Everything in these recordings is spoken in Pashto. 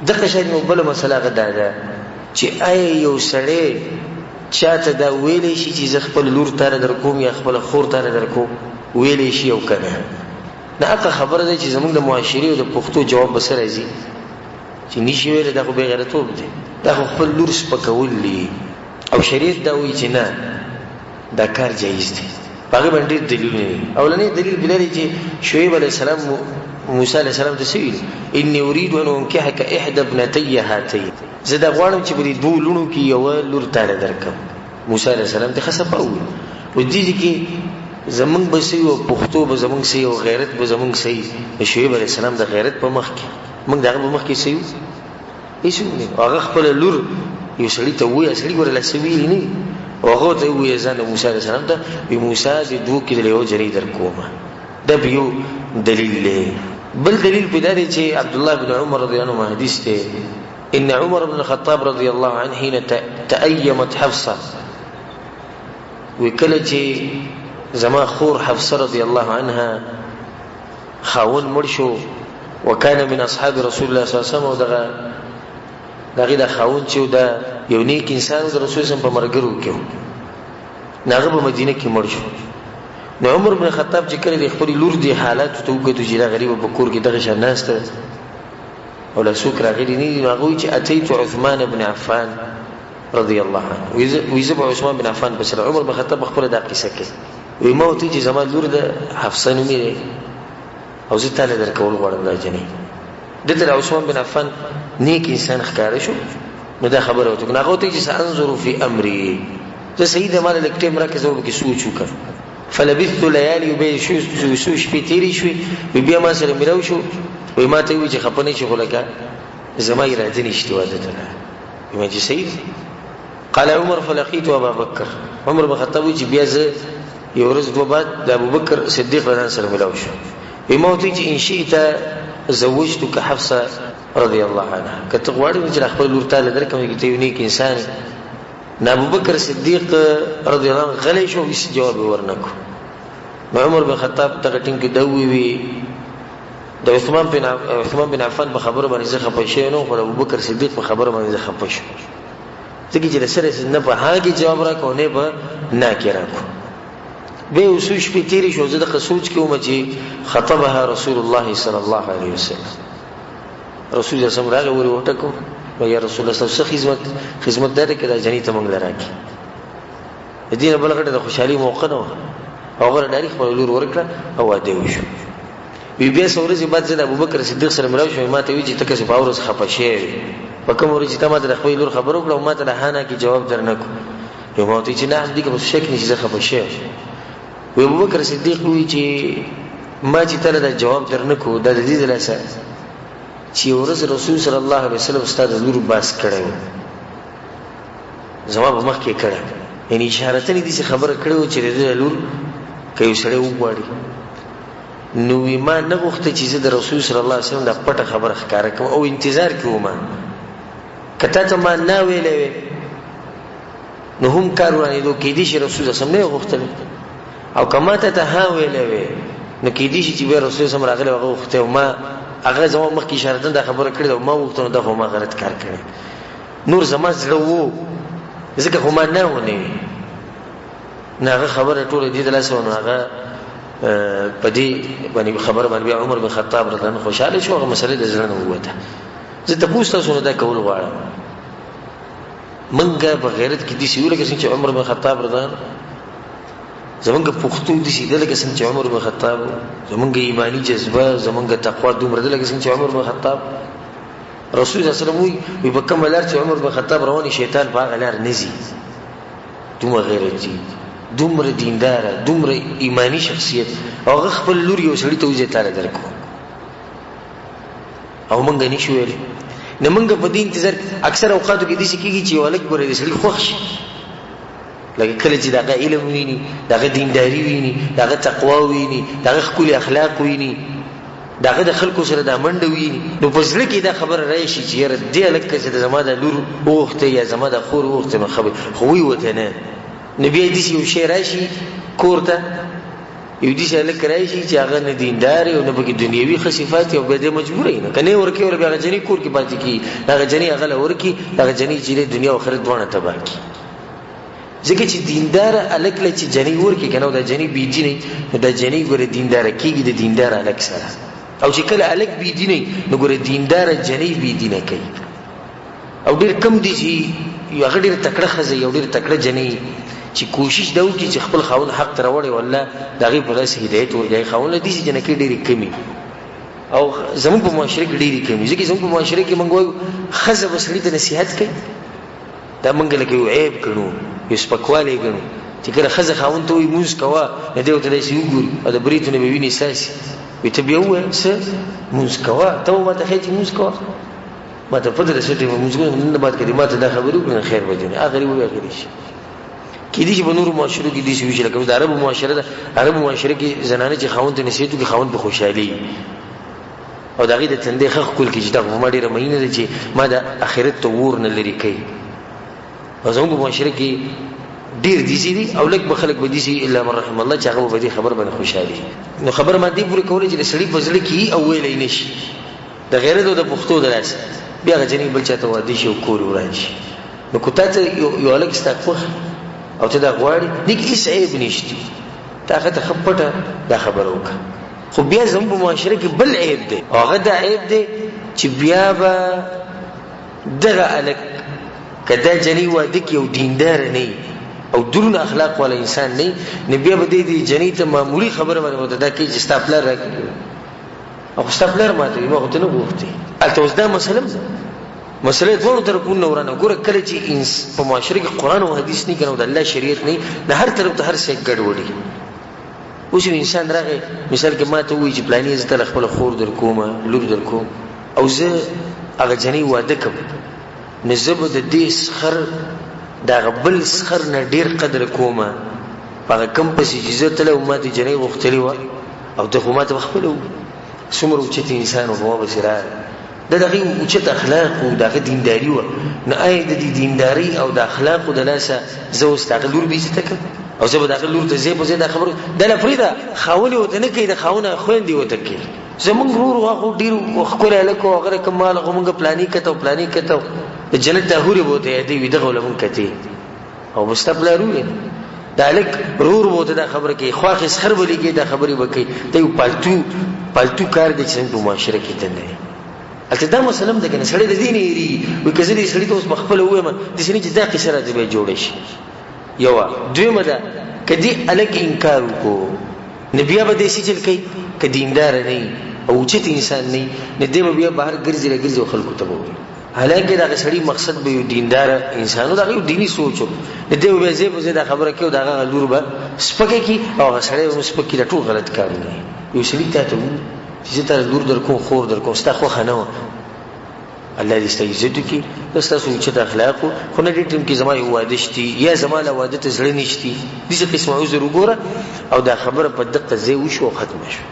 دغه شی نو بل مسله غدا ده چې آیا یو سړی چاته دا ویلی شي چې زه خپل لور تاره در کوم یا خپل خور تاره در کوم ویلی شي او کنه؟ نه هغه خبره ده چې زمونږ د معاشرې او د پښتو جواب به څه راځي چې نشي ویلی، دا خو بې غیرتوب دی، دا خو خپل لور سپکول دي. او شریعت دا وایي چې نه، دا کار جایز دی. په هغې باندې ډېر دلیلونه دي. اولنی دلیل بلا دی چې شعیب علیه السلام موسی علیه السلام ته څه ویل؟ انی اريد ان انکحک احدى ابنتی هاتین، زه دا غواړم چې په دې دوو لوڼو کې یوه لور تاله درکړم. موسی علیه السلام ته ښه صفا وویل. اوس دې کې زمونږ به څه او پښتو به زمونږ څه او غیرت به زمونږ څه. د شعیب علیه السلام د غیرت په مخ کې موږ د هغه په مخ کې څه یو؟ هېڅ نه. هغه خپله لور یو سړي ته ووایه، سړي ګوره لا څه ویلي نه دي، او هغه ته ووایه ځان د موسی علیه السلام ته وي موسی د دوو کې د یوه جنۍ در کومه. دا به یو دلیل دی. بل دلیل پیدا دی چې عبدالله بن عمر رضی الله عنه حدیث دی، ان عمر بن الخطاب رضی الله عنه حين تأيمت حفصه، وی کله چې زما خور حفصه رضی الله عنها خاون مړ شو، وکانه من اصحاب رسول الله صلی الله علیه وسلم، او دغه د خاون چې دا یو نیک انسان د رسول الله په مرګرو کې ناغه په مدینه کې مړ شو. نو عمر بن خطاب چې کله د خپل لور دی حالات ته وګوري چې دا غریب په کور کې دغه شان ناشته او له سوک راغلی نه دی، هغه چې اتیت عثمان بن عفان رضی الله عنه، ویزب عثمان بن عفان بس عمر بن خطاب خپل دا قصه کوي، وی ما ته چې زما لور د حفصه نومې دی او زه تعالی درکول غواړم دا جنې. دته عثمان بن عفان نیک انسان ښکاره شو، نو دا خبره وته کنه هغه ته چې انظر فی امری، زه سید مال لکټه مرکه زو به سوچ وکړ. فلبثت ليالي وبي شو شپې تیرې شوې، بیا ما سره ملاو شو، وی ما ته وی چې خپنه شي خلکه زما اراده نشته واده ته. ما چې سید قال عمر فلقيت ابا بکر، عمر بن خطاب چې بیا زه یو ورځ دوه بعد د ابو بکر صدیق رضی الله سره ملاو شو، وی ما ته چې ان شئت زوجتك حفصه رضی الله عنها، کته غواړم چې خپل لور تعالی درکمه کې ته یو نیک انسان. نه ابو بکر صدیق رضی الله عنه غلی شو، هیڅ جواب ورنکو. عمر بن خطاب دغه ټینګ کې دوی وی د عثمان بن عفان په خبره باندې زه خپه شوی نو، خو ابو بکر صدیق په خبره باندې زه خپه شوم، ځکه چې سره نه په هغه جواب راکو نه په نه کې راکو. به اوسو شپې تیرې شو، زه دغه سوچ کوم چې خطبها رسول الله صلی الله علیه وسلم، رسول الله صلی الله علیه وسلم راغی وټکو، یا رسول الله صلی الله علیه وسلم خدمت دار کې دا جنې ته موږ لراکې. د دې بل غټه د خوشحالي موقع نه و، هغه لري خپل لور ورکړه او واده وشو. بیا څورځي بعد زه د ابوبکر صدیق سره ملاو شوم، ما ته وی چې تکه په اورس خپه شې په کوم ورځ چې تا ما ته خپل لور خبرو کړو، ما ته نه کې جواب درنکو. یو ما ته چې نه دې کوم شک نشي زه خپه شې. وی ابوبکر صدیق وی چې ما چې تل دا جواب درنکو د دې دلاسه چې ورځ رسول صلی الله علیه وسلم استاد لور باس کړو، جواب مخ کې کړه، یعنی اشاره ته دې خبره کړو چې د لور کوي سره وګواړي. نو ما نه غوښته چې د رسول صلی الله علیه وسلم د پټه خبره ښکارا کوم او انتظار کوم، کته ته ما نه ویلې نو هم کارونه دوه کې دي چې رسول الله صلی الله علیه وسلم غوښتل، او کما ته ها ویلې نو کې دي چې رسول الله صلی الله علیه وسلم راغلی غوښته او ما هغه زما مخکې اشاره ده خبره کړې او ما وغوښتل دا خو ما غلط کار کړی. نور زما زړه وو ځکه خو ما نه ونی نه هغه خبره ټوله دې دلاسه ونه هغه په دې باندې خبره باندې عمر بن خطاب رضی الله عنه خوشاله شو، هغه مسله د ځړنه وته. زه ته پوښتنه سونه دا کول غواړم، منګه په غیرت کې دي سیوله کې چې عمر بن خطاب رضی الله عنه زمونږ پښتو دي چې دلته څنګه چې عمر بن خطاب زمونږ ایمانی جذبه زمونږ تقوا دومره دلته څنګه چې عمر بن خطاب رسول الله صلی الله علیه وسلم وي بکم لار چې عمر بن خطاب رواني شیطان په هغه لار نزي، دومره غیرتي، دومره دیندار، دومره ایمانی شخصیت، هغه خپل لور یو سړی ته وځي تعالی درکو او مونږ نه شو ویل. نه مونږ په دې انتظار اکثر اوقاتو کې دي چې کیږي چې ولک ګورې دې سړی خوښ شي، لکه کله چې دغه علم ویني، دغه دینداری ویني، دغه تقوا ویني، دغه خپل اخلاق ویني، دغه د خلکو سره د منډه ویني، نو په ځل کې دا خبر راشي چې یاره دې لکه چې زما د لور وخت یا زما د خور وخت نو خبر خو وي وته نه نبی دې یو شی راشي کور ته یو دې هلک راشي چې هغه نه دیندار او نه پکې دنیوي ښه صفات او بیا دې مجبور نه کنه ورکی ور بیا هغه جنې کور کې پاتې کی هغه جنې هغه له ورکی هغه جنې چې دنیا او آخرت دواړه تباہ کی ځکه چې دیندار هلک له چې جنې ورکی کنه دا جنې بی دیني دا جنې ګوره دیندار کیږي د دیندار هلک سره او چې کله هلک بی دیني نو ګوره دیندار جنې بی دینه کوي او ډېر کم دي چې یو هغه ډېر تکړه ښځه یو ډېر تکړه جنې چې کوشش دا وکړي چې خپل خاوند حق ته راوړي والله د هغې په داسې هدایت ورګوي خاوند له داسې جنکۍ ډېرې کمې او زموږ په معاشره کې ډېرې کمې ځکه زموږ په معاشره کې موږ وایو ښځه به سړي ته نصیحت کوي دا موږ لکه یو عیب ګڼو یو سپکوالی ګڼو چې کله ښځه خاوند ته وایي لمونځ کوه نو دی ورته داسې وګوري او د بریتونه به وینې څاڅي وایي ته بیا ووایه څه لمونځ کوه ته به ماته ښایي چې لمونځ کوه ما ته پته ده څه ټایمه لمونځ کوم نن نه بعد که دې ما ته دا خبرې وکړي نو خیر به دی هغه غریب وي هغه شي کېدای شي په نورو معاشرو کې داسې وي چې لکه د عربو معاشره ده عربو معاشره کې زنانه چې خاوند ته نصیحت وکړي خاوند به خوشحالي او د هغې د تندې ښه ښکل کړي چې دا خو ما ډېره مینه ده چې ما د آخرت ته اور نه لرې کوي او زموږ په معاشره کې ډېر داسې دي او لږ به خلک به داسې الا من رحم الله چې هغه به په دې خبر باندې خوشحالي نو خبره ما دې پورې کولی چې د سړي په زړه کې او ویلی نه شي د غیرت او د پښتو د لاسه بیا هغه جنې بل چا ته واده شي او کور یې وران شي نو که تا ته یو هلک ستا خوښ او ته دا غواړي دې کې هېڅ عیب نشته ته هغه ته ښه پټه دا خبره وکړه خو بیا زموږ په معاشره کې بل عیب دی او هغه دا عیب دی چې بیا به دغه هلک که دا جنۍ واده کې یو دینداره نه او درون اخلاق والا انسان نه نو بیا به دې جنۍ ته معمولي خبره باندې ورته دا کوي چې ستا پلار راکړي او ستا پلار ماته وي ما خو ته نه غوښتې هلته اوس دا مسله ده مسله دواړو طرفونو نه ورانه ګوره کله چې په معاشره کې قرآن او حدیث نه کنه او د الله شریعت نه نه هر طرف ته هر څه ګډوډي اوس یو انسان راغی مثال کې ما ته ووایي چې پلانې زه تله خپله خور در کومه لور در کوم او زه هغه جنۍ واده کوم نو زه به د دې سخر د هغه بل سخر نه ډېر قدر کومه په هغه کم پسې چې زه تله ما ته جنۍ غوښتلې وه او ته خو ما ته به خپله و څومره اوچت انسان و په ما پسې راغی دا د هغې اوچت اخلاق و د هغه دینداري وه نو آیا د دې دینداري او د اخلاقو د لاسه زه اوس د هغه لور بېعزته کړم او زه به د هغه لور ته ځای په ځای دا خبره دا له پرېږده خاونې ورته نه کوي د خاونه خویندې ورته کوي زمونږ ورور هغه ډېر ښکلی هلک و هغه رقم مال هغه مونږ پلانې کته او پلانې کته د جنت دا هورې به ورته یادوي دغه به له مونږ کتې او به ستا پلار وویل دا هلک ورور به ورته دا خبره کوي خواښې سخر به لګي دا خبرې به کوي دا یو پالتو کار دی چې زموږ په معاشره کې ته نه هلته دا مسله هم ده که نه سړی د دې نه هېرېږي وایي که زه دې سړي ته اوس په خپله ووایم داسې نه چې دا قصه راته بیا جوړه شي یوه دویمه ده که دې هلک انکار وکړو نو بیا به داسې چل کوي که دینداره نه وي او اوچت انسان نه وي نو دی به بیا بهر ګرځي راګرځي او خلکو ته به وایي حالانکه د هغه سړي مقصد به یو دینداره انسان و د هغه یو دیني سوچ و نو دی به بیا ځای په ځای دا خبره کوي او د هغه لور به سپکه کړي او هغه سړی به سپک کړي دا ټول غلط کارونه یو سړي تا ته چې زه تاله لور در کوم خور در کوم ستا خوښه نه وه الله دې ستا عزت وکړي زه ستاسو اوچت اخلاق و خو نه ډېر ټایم کې زما یو واده شتي یا زما له واده ته زړه نشتي داسې قسمه عذر وګوره او دا خبره په دقه ځای وشو او ختمه شو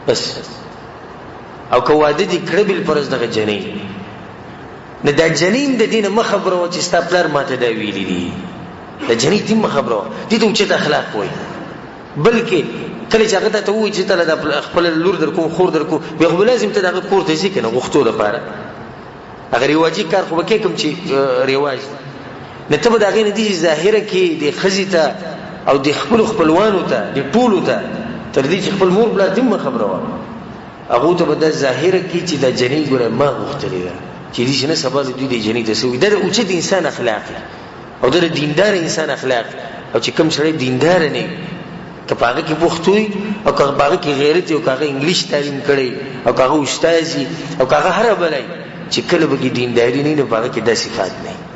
بس او که واده دې کړه بالفرض دغه جنۍ نو دا جنۍ هم د دې نه مه خبره وه چې ستا پلار ما ته دا ویلي دي د جنۍ دې مه خبره وه دې ته اوچت اخلاق وایي بلکې کله چې هغه ته ووایي چې تاله دا خپله لور در کوم خور در کوم بیا خو به لازم ته د هغه کور ته ځې که نه غوښتو لپاره هغه رواجي کار خو به کې کوم چې رواج نو ته به د هغې نه داسې ظاهره کې د ښځې ته او د خپلو خپلوانو ته د ټولو ته تر دې چې خپل مور پلار ته هم مه خبره وه هغو ته به دا ظاهره کې چې دا جنۍ ګوره ما غوښتلې ده چې داسې نه سبا د دوی د جنۍ ته څه وي دا د اوچت انسان اخلاق او دا د دیندار انسان اخلاق او چې کوم سړی دینداره نه وي که په هغه کې بوخت وي او که په هغه کې غیرت وي او که هغه انګلیش تعلیم کړی او که هغه استاذ وي او که هغه هره بلی چې کله به کې دینداري نه وي نو په هغه کې دا صفات نه وي